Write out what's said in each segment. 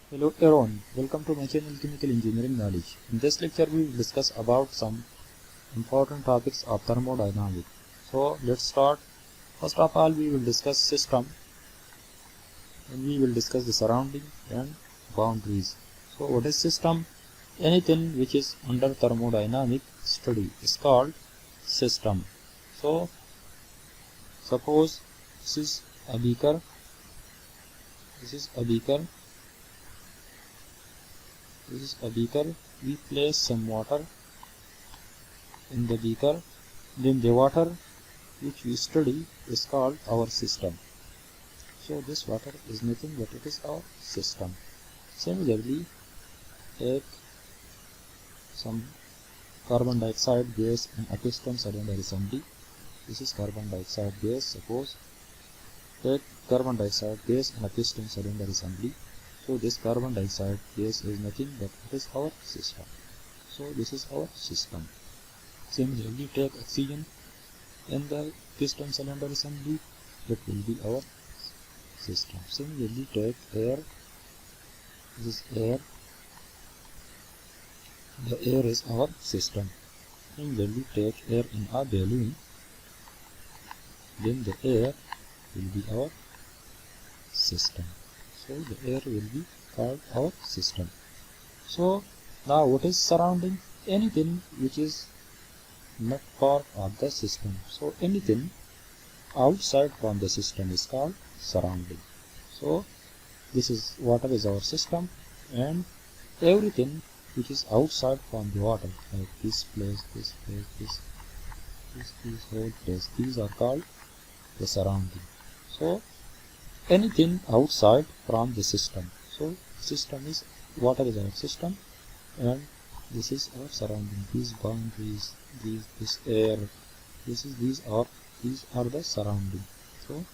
Hello everyone, welcome to my channel Chemical Engineering Knowledge. In this lecture we will discuss about some important topics of thermodynamics. So let's start. First of all we will discuss system, and we will discuss the surrounding and boundaries. So what is system? Anything which is under thermodynamic study is called system. So suppose this is a beaker, this is a beaker, this is a beaker. We place some water in the beaker, then the water which we study is called our system. So this water is nothing but it is our system. Similarly, take some carbon dioxide gas in a piston cylinder assembly. This is carbon dioxide gas. Suppose take carbon dioxide gas in a piston cylinder assembly. So this carbon dioxide gas is nothing but it is our system. So this is our system. Similarly, take oxygen in the piston cylinder assembly. That will be our system. Similarly, take air. This is air. The air is our system. Similarly, take air in a balloon. Then the air will be our system. So the air will be called our system. So now what is surrounding? Anything which is not part of the system. So anything outside from the system is called surrounding. So this is water is our system, and everything which is outside from the water, like this place, this place, this whole place, these are called the surrounding. So anything outside from the system. So system is water is our system, and this is our surrounding. These boundaries, this air, these are the surrounding. So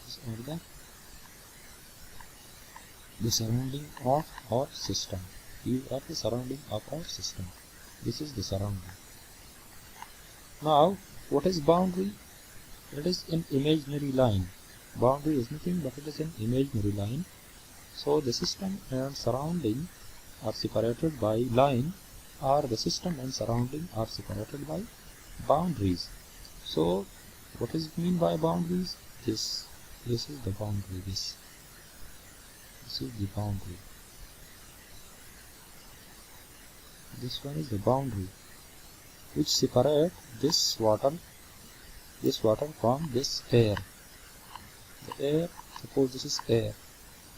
these are the surrounding of our system. These are the surrounding of our system. This is the surrounding. Now, what is boundary? It is an imaginary line. Boundary is nothing but it is an imaginary line. So the system and surrounding are separated by line, or the system and surrounding are separated by boundaries. So what is mean by boundaries? This is the boundary. This is the boundary. This one is the boundary which separate this water from this air. The air, suppose this is air,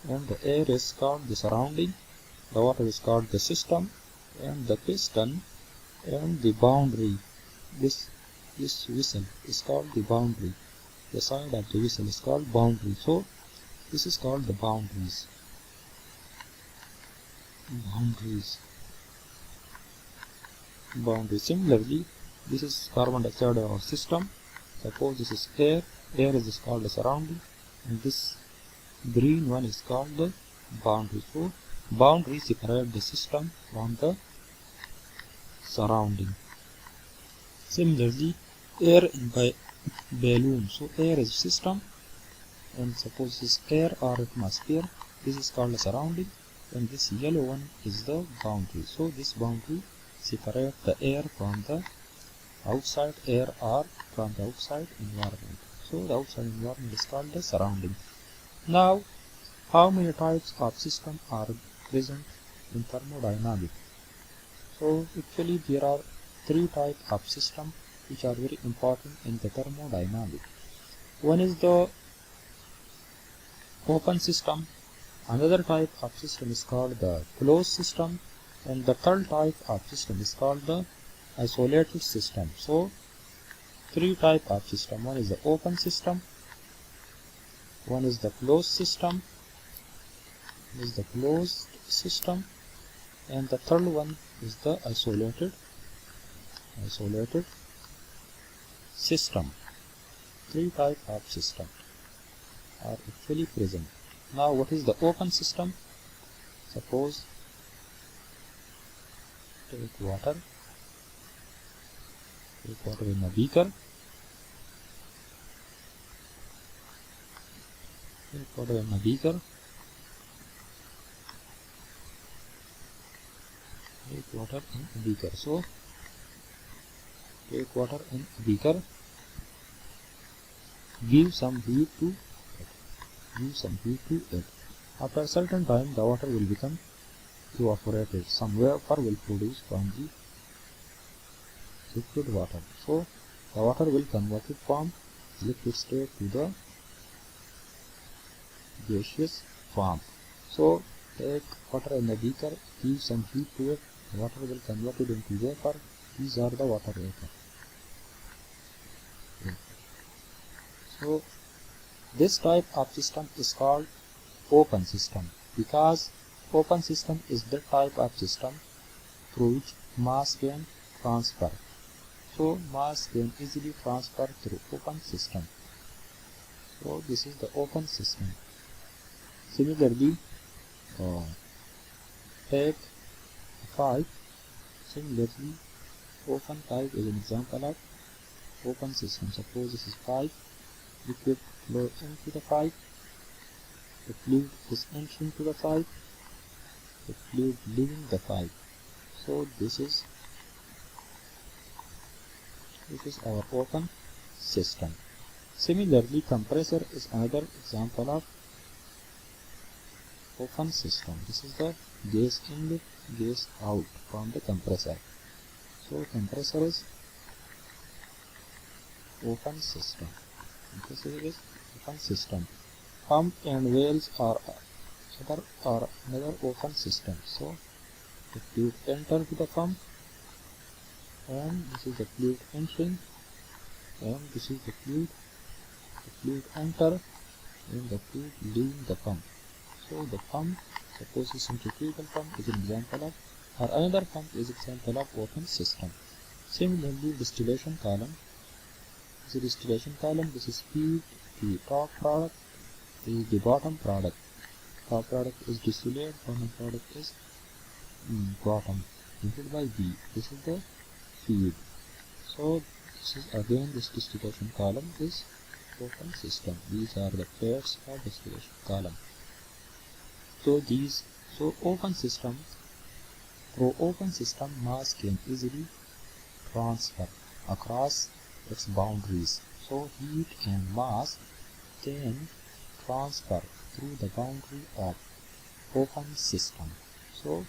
and the air is called the surrounding, the water is called the system, and the piston and the boundary, this whistle is called the boundary. The side of the whistle is called boundary. So this is called the boundaries. Boundaries. Similarly, this is carbon dioxide of our system. Suppose this is air. Air is called the surrounding, and this green one is called the boundary. So boundary separate the system from the surrounding. Similarly, air by balloon. So air is system, and suppose this is air or atmosphere. This is called the surrounding, and this yellow one is the boundary. So this boundary separate the air from the outside air or from the outside environment. So the outside environment is called the surrounding. Now, how many types of system are present in thermodynamics? So actually there are three types of system which are very important in the thermodynamics. One is the open system. Another type of system is called the closed system, and the third type of system is called the isolated system. So three type of system. One is the open system, one is the closed system, and the third one is the isolated system. Three type of system are actually present. Now what is the open system? Suppose take water in a beaker. take water in a beaker. So take water in a beaker, give some heat to it. Give some heat to it. After a certain time, the water will become evaporated. Some vapor will produce from the liquid water. So the water will convert it from liquid state to the gaseous form. So take water in the beaker, give some heat to it, the water will convert it into vapor. These are the water vapor. So this type of system is called open system, because open system is the type of system through which mass can transfer. So mass can easily transfer through open system. So this is the open system. Similarly, take a pipe. Similarly, open pipe is an example of open system. Suppose this is pipe, liquid flow into the pipe, the fluid is entering to the pipe, the fluid leaving the pipe. So this is our open system. Similarly, compressor is another example of open system. This is the gas inlet, gas out from the compressor. So compressor is open system. Compressor is open system. Pump and valves are another open system. So the fluid enter to the pump, and this is the fluid entering, and this is the fluid enter, and the fluid leaving the pump. So the pump, suppose a centrifugal pump is an example of, or another pump is example of open system. Similarly, distillation column is a distillation column. This is feed, the top product, this is the bottom product. Top product is distillate, bottom product is bottom, divided by B. This is the feed. So this is again, this distillation column is open system. These are the pairs of distillation column. So open system, through open system, mass can easily transfer across its boundaries. So heat and mass can transfer through the boundary of open system. So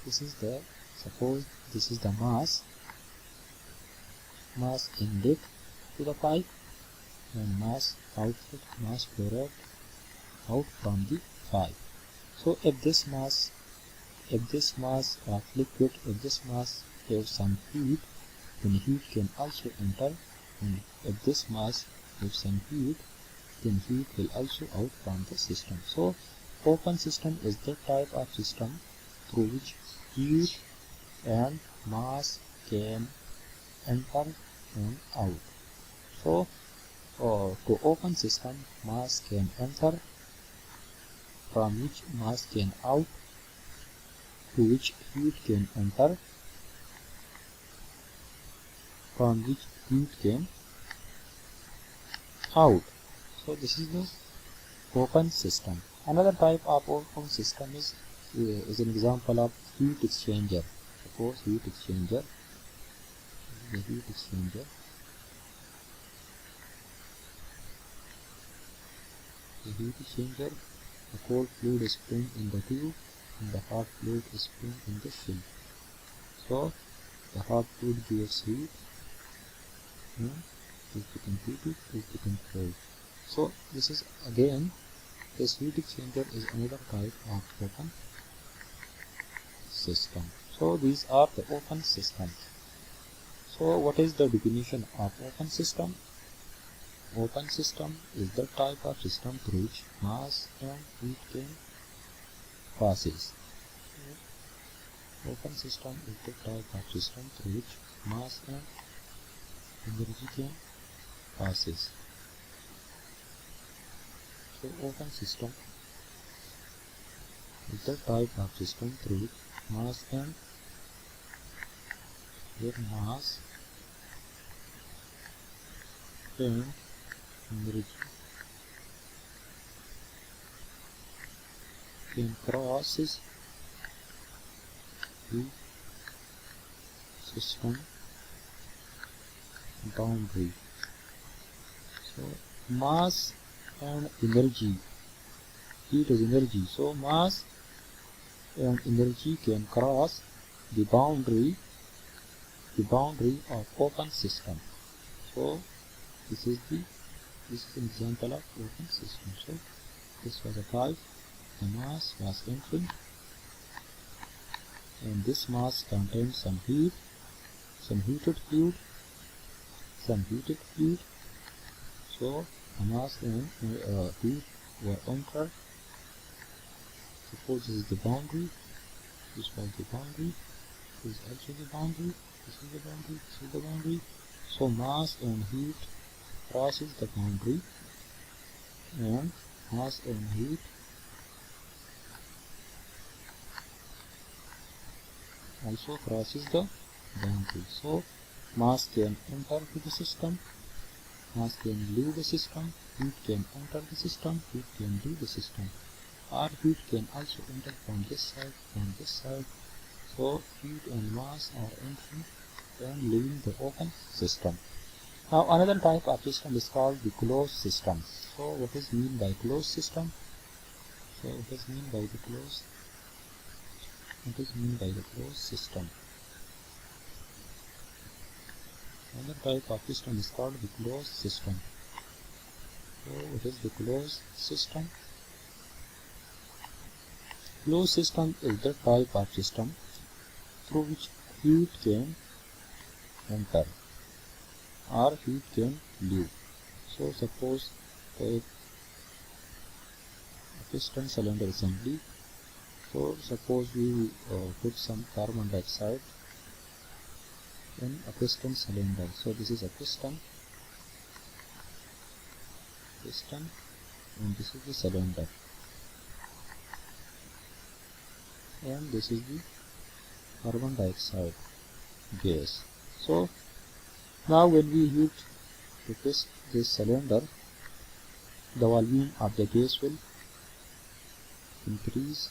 this is the, suppose this is the mass inlet to the pipe, and mass outlet, mass flow out from the pipe. So if this mass of liquid, if this mass has some heat, then heat can also enter, and if this mass has some heat, then heat will also out from the system. So open system is the type of system through which heat and mass can enter and out. So to open system, mass can enter, from which mass can out, to which heat can enter, from which heat can out. So this is the open system. Another type of open system is an example of heat exchanger. Suppose heat exchanger, the heat exchanger. The heat exchanger, the cold fluid is sprayed in the tube, and the hot fluid is sprayed in the shield. So the hot fluid gives heat, and is become heated, is become cold. So this is again, this heat exchanger is another type of open system. So these are the open systems. So what is the definition of open system? Open system is the type of system through which mass and heat can passes. Open system is the type of system through which mass and energy can passes. So open system is the type of system through which mass and energy can crosses the system boundary. So mass and energy, heat is energy, so mass and energy can cross the boundary of open system. So this is an example of open system. So this was a pipe, the mass was entering, and this mass contained some heat, some heated fluid. So the mass and heat were entered. Suppose this is the boundary, this was the boundary, this is also the boundary, this is the boundary, this is the boundary. So mass and heat crosses the boundary, and mass and heat also crosses the boundary. So mass can enter to the system, mass can leave the system, heat can enter the system, heat can leave the system, or heat can also enter from this side, from this side. So heat and mass are entering and leaving the open system. Now another type of system is called the closed system. So what is meant by closed system? So what is meant by the closed? What is meant by the closed system? Another type of system is called the closed system. So what is the closed system? Closed system is the type of system through which heat can enter or heat can leave. So suppose take a piston cylinder assembly. So suppose we put some carbon dioxide in a piston cylinder. So this is a piston, and this is the cylinder, and this is the carbon dioxide gas. So now when we heat this cylinder, the volume of the gas will increase,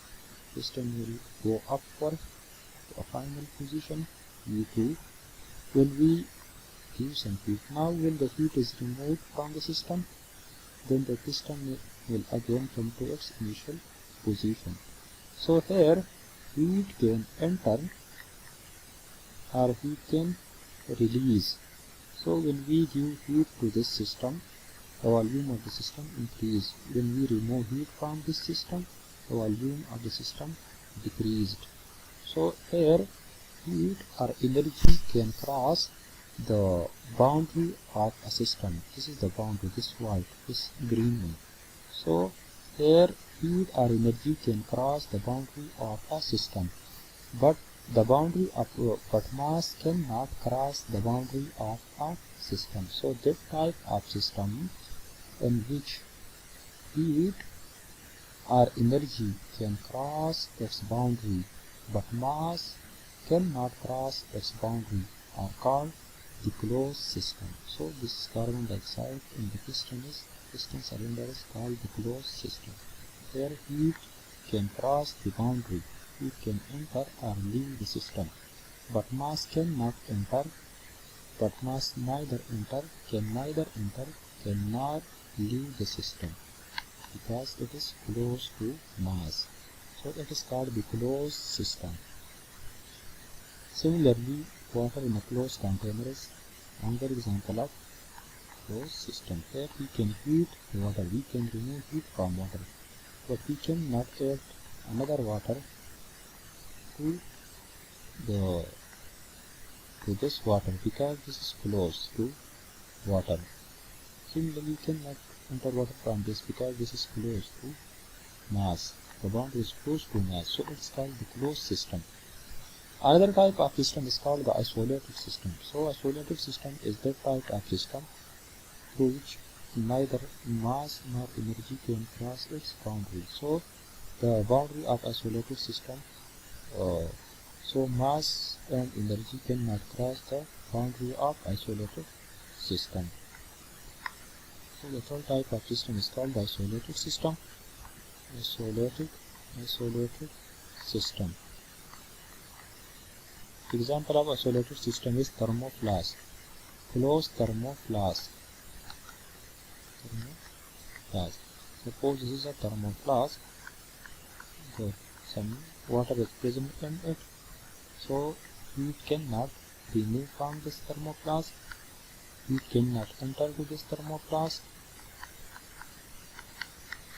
piston will go upward to a final position V2 when we give some heat. Now when the heat is removed from the system, then the piston will again come to its initial position. So here heat can enter or heat can release. So when we give heat to this system, the volume of the system increased. When we remove heat from this system, the volume of the system decreased. So here heat or energy can cross the boundary of a system. This is the boundary, this white, this green one. So here heat or energy can cross the boundary of a system, but mass cannot cross the boundary of a system. So that type of system in which heat or energy can cross its boundary but mass cannot cross its boundary are called the closed system. So this carbon dioxide in the piston cylinder is called the closed system. Here heat can cross the boundary, heat can enter or leave the system, but mass cannot enter, cannot leave the system because it is close to mass. So it is called the closed system. Similarly, water in a closed container is another example of closed system. Here we can heat water, we can remove heat from water, but we cannot add another water to this water because this is close to water. Similarly, we cannot enter water from this because this is close to mass. The boundary is close to mass, so it's called the closed system. Another type of system is called the isolated system. So isolated system is that type of system through which neither mass nor energy can cross its boundary. So the boundary of isolated system, so mass and energy cannot cross the boundary of isolated system. So the third type of system is called the isolated system. Isolated system. Example of isolated system is thermoflask. Closed thermoflask. Suppose this is a thermoflask. There some water is present in it, so heat cannot remove from this thermoflask. Heat cannot enter to this thermoflask.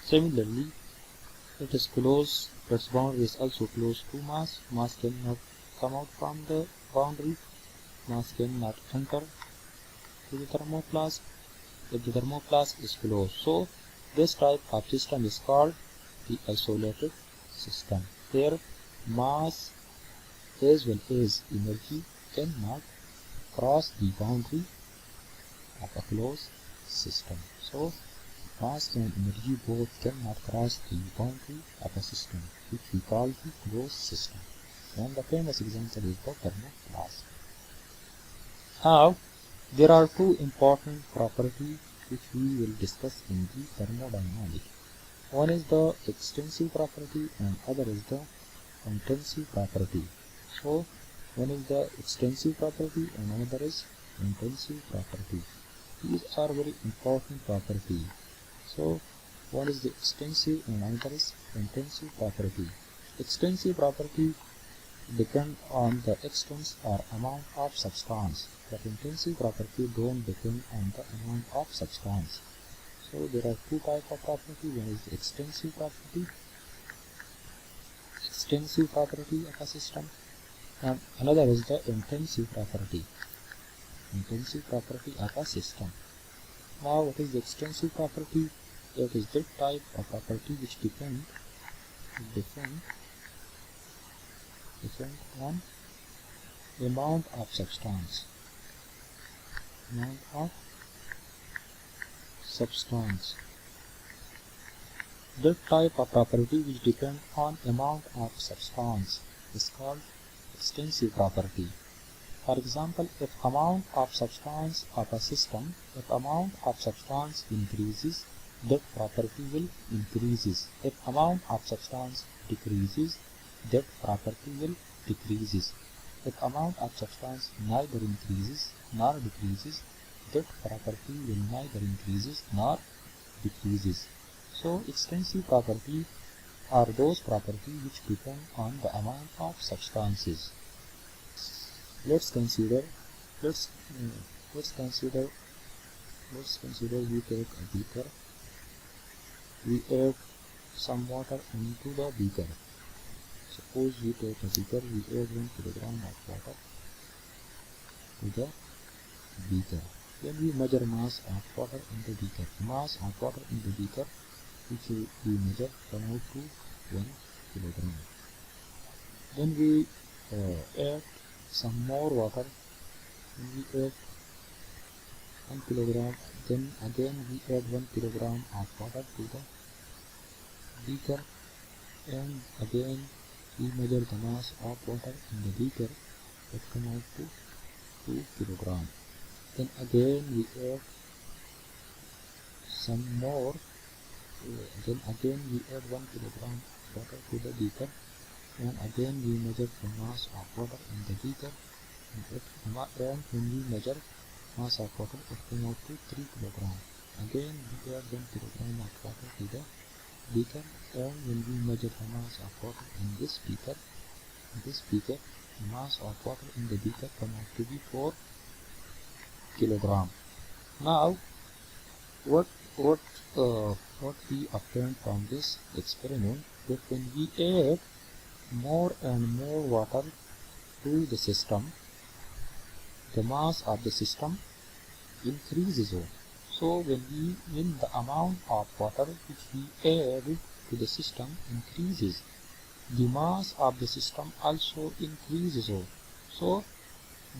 Similarly, it is closed. Its boundary is also close to mass. Mass cannot come out from the boundary. Mass cannot enter to the thermoflask if the thermoflask is closed. So this type of system is called the isolated system, where mass as well as energy cannot cross the boundary of a closed system. So mass and energy both cannot cross the boundary of a system, which we call the closed system. And the famous example is the thermoflask. Now, there are two important properties which we will discuss in the thermodynamics. One is the extensive property and other is the intensive property. So, one is the extensive property and another is intensive property. These are very important properties. So, one is the extensive and another is intensive property. Extensive property depend on the extent or amount of substance, but intensive property don't depend on the amount of substance. So there are two types of property. One is the extensive property of a system, and another is the intensive property of a system. Now, what is the extensive property? It is that type of property which depend on amount of substance. That type of property which depend on amount of substance is called extensive property. For example, if amount of substance of a system, increases, that property will increases. If amount of substance decreases, that property will decreases. If amount of substance neither increases nor decreases, that property will neither increases nor decreases. So extensive property are those properties which depend on the amount of substances. Let's consider we take a beaker. We add some water into the beaker. Suppose we take a beaker, we add 1 kilogram of water to the beaker. Then we measure mass of water in the beaker. Mass of water in the beaker which we measure come out to 1 kilogram. Then we add some more water. We add 1 kilogram. Then again we add 1 kilogram of water to the beaker, and again we measure the mass of water in the beaker. It come out to 2 kilogram. Then again we add some more. Then again we add 1 kilogram of water to the beaker, and again we measure the mass of water in the beaker, and when we measure mass of water, it come out to 3 kilogram. Again we add 1 kilogram of water to the beaker, and when we measure the mass of water in this beaker, the mass of water in the beaker come out to be 4 kilogram. Now, what we obtained from this experiment, that when we add more and more water to the system, the mass of the system increases. So when the amount of water which we add to the system increases, the mass of the system also increases. So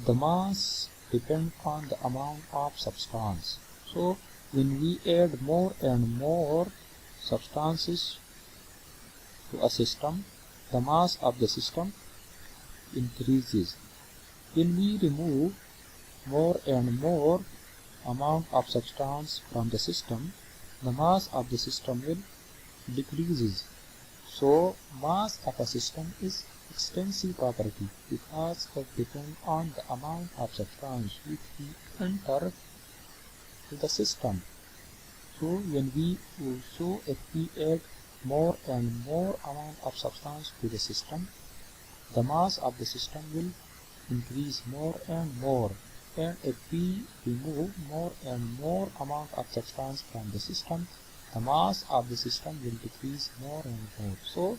the mass depends on the amount of substance. So when we add more and more substances to a system, the mass of the system increases. When we remove more and more amount of substance from the system, the mass of the system will decreases. So mass of a system is extensive property because it depends on the amount of substance which we enter to the system. So if we add more and more amount of substance to the system, the mass of the system will increase more and more. And if we remove more and more amount of substance from the system, the mass of the system will decrease more and more. So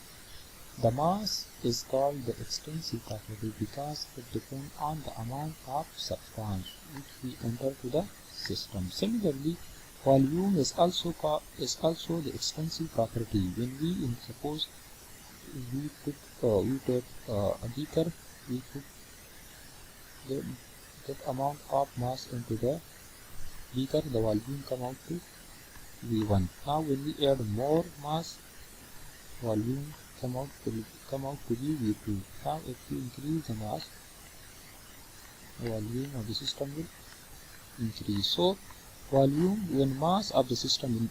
the mass is called the extensive property because it depends on the amount of substance which we enter to the system. Similarly, volume is also the extensive property. When suppose we take a beaker, we put that amount of mass into the beaker, the volume come out to V1. Now when we add more mass, volume come out to be V2. Now if we increase the mass, the volume of the system will increase. So volume, when mass of the system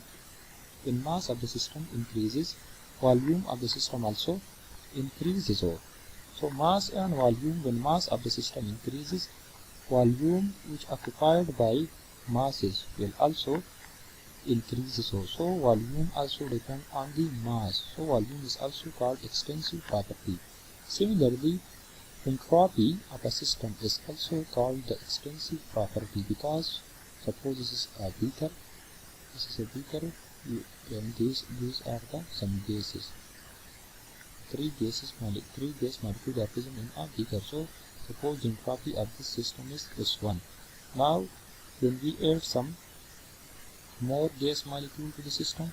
increases, volume of the system also increases. So mass and volume, when mass of the system increases, volume which occupied by masses will also increase. So volume also depends on the mass. So volume is also called extensive property. Similarly, entropy of a system is also called the extensive property because suppose this is a beaker, and these are some gases. Three gas molecules are present in a beaker. So suppose the entropy of this system is S1. Now when we add some more gas molecule to the system,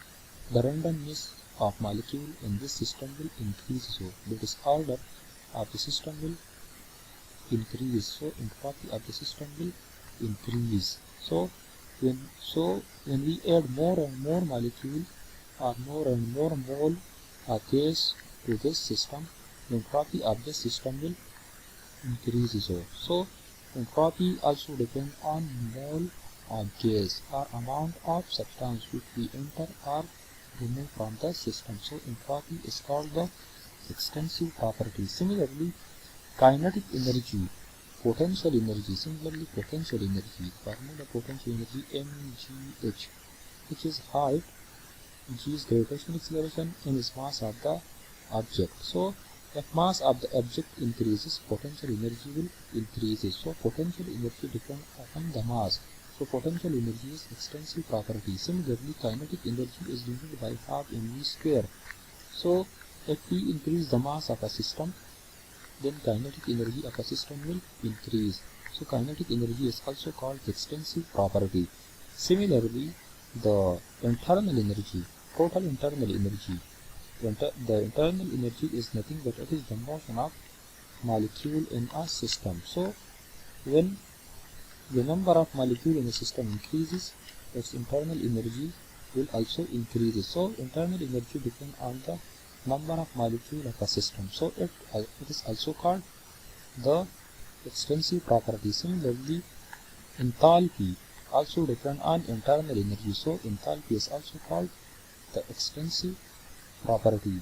the randomness of molecule in this system will increase. So the disorder of the system will increase. So entropy of the system will increase. So when we add more and more molecule or more and more mole of gas to this system, the entropy of the system will increase. So entropy also depends on mole of gas or amount of substance which we enter or remove from the system. So entropy is called the extensive property. Similarly, kinetic energy, potential energy. Formula potential energy mgh, which is height, g is gravitational acceleration, m is mass of the object. So if mass of the object increases, potential energy will increase. So potential energy depends upon the mass. So potential energy is extensive property. Similarly, kinetic energy is limited by half mv square. So if we increase the mass of a system, then kinetic energy of a system will increase. So kinetic energy is also called extensive property. Similarly, the internal energy, total internal energy. The internal energy is nothing but it is the motion of molecule in a system. So when the number of molecule in a system increases, its internal energy will also increase. So internal energy depends on the number of molecule of a system. So it is also called the extensive property. Similarly, enthalpy also depends on internal energy. So enthalpy is also called the extensive property.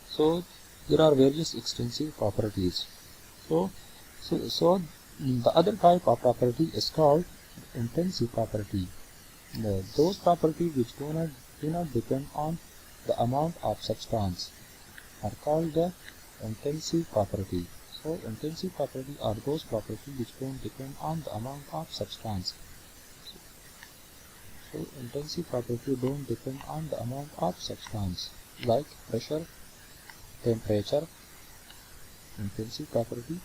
So there are various extensive properties. So the other type of property is called intensive property. Those properties which do not depend on the amount of substance are called the intensive property. So intensive property are those properties which don't depend on the amount of substance. So intensive property don't depend on the amount of substance, like pressure, temperature. Intensive property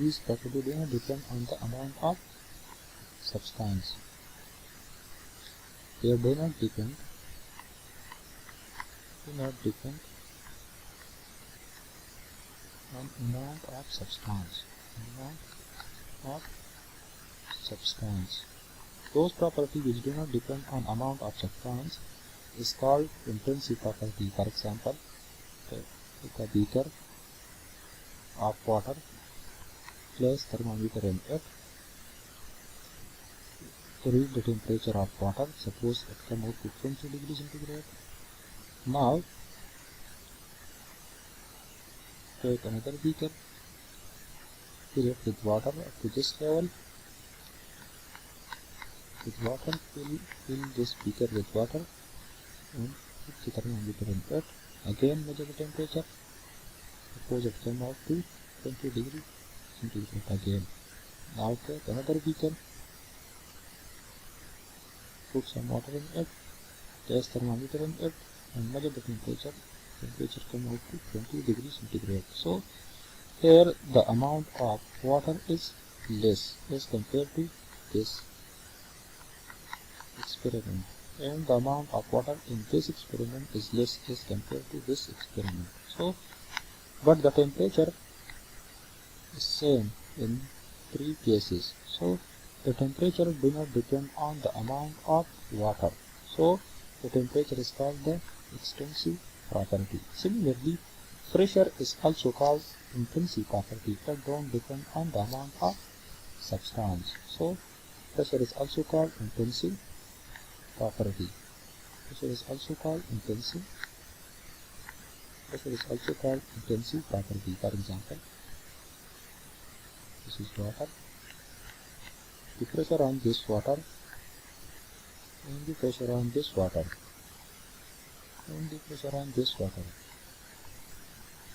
these properties do not depend on the amount of substance. They do not depend on amount of substance. Those properties which do not depend on amount of substance is called intensive property. For example, take a beaker of water, place thermometer in it, read the temperature of water. Suppose it come out to 20 degrees centigrade. Now take another beaker, fill it with water up to this level. With water, fill this beaker with water and put the thermometer in it. Again measure the temperature. Suppose it came out to 20 degrees centigrade again. Now take another beaker, put some water in it, place thermometer in it and measure the temperature. Temperature come out to 20 degrees centigrade. So here the amount of water is less as compared to this experiment, and the amount of water in this experiment is less as compared to this experiment. So but the temperature is same in three cases. So the temperature do not depend on the amount of water. So the temperature is called the extensive property. Similarly, pressure is also called intensive property. It don't depend on the amount of substance. So pressure is also called intensive property. Pressure is also called intensive property. For example, this is water. The pressure on this water and the pressure on this water and the pressure on this water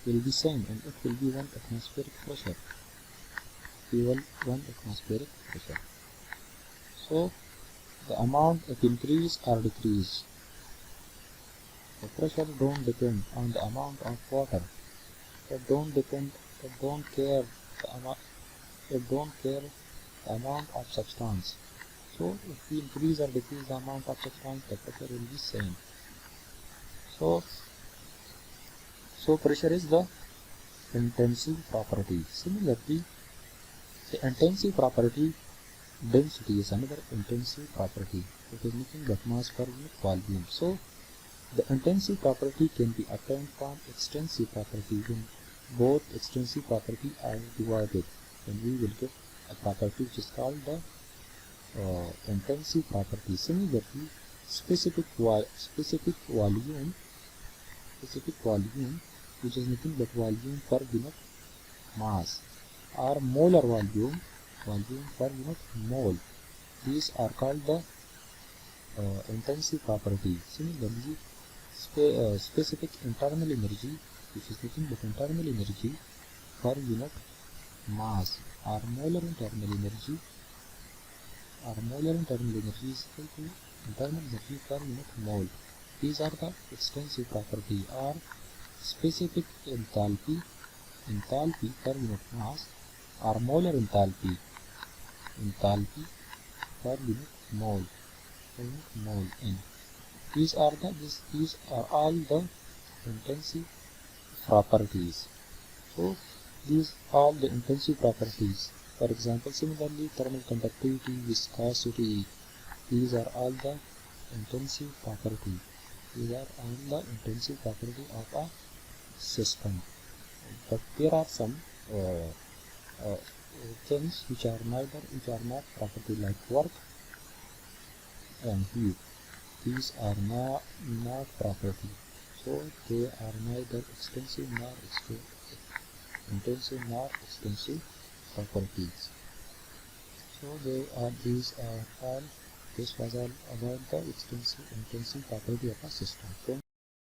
will be same, and it will be 1 atmospheric pressure. Equal 1 atmospheric pressure. So the amount of increase or decrease, the pressure don't depend on the amount of water. It don't care the amount of substance. So if we increase or decrease the amount of substance, the pressure will be same. So pressure is the intensive property. Similarly, the intensive property, density is another intensive property. It is nothing but mass per unit volume. So the intensive property can be obtained from extensive property. When both extensive property are divided, then we will get a property which is called the intensive property. Similarly, specific volume, which is nothing but volume per unit mass, or molar volume per unit mole. These are called the intensive property. Similarly, specific internal energy, which is nothing but internal energy per unit mass, or molar internal energy is equal to internal energy per unit mole. These are the extensive property, or specific enthalpy per unit mass, or molar enthalpy per unit mole N. These are all the intensive properties. So these are the intensive properties. For example, similarly, thermal conductivity, viscosity, these are all the intensive property. These are all the intensive property of a system. But there are some things which are not property, like work and heat. These are not property. So they are neither extensive nor intensive nor extensive properties. So this was all about the extensive intensive property of a system.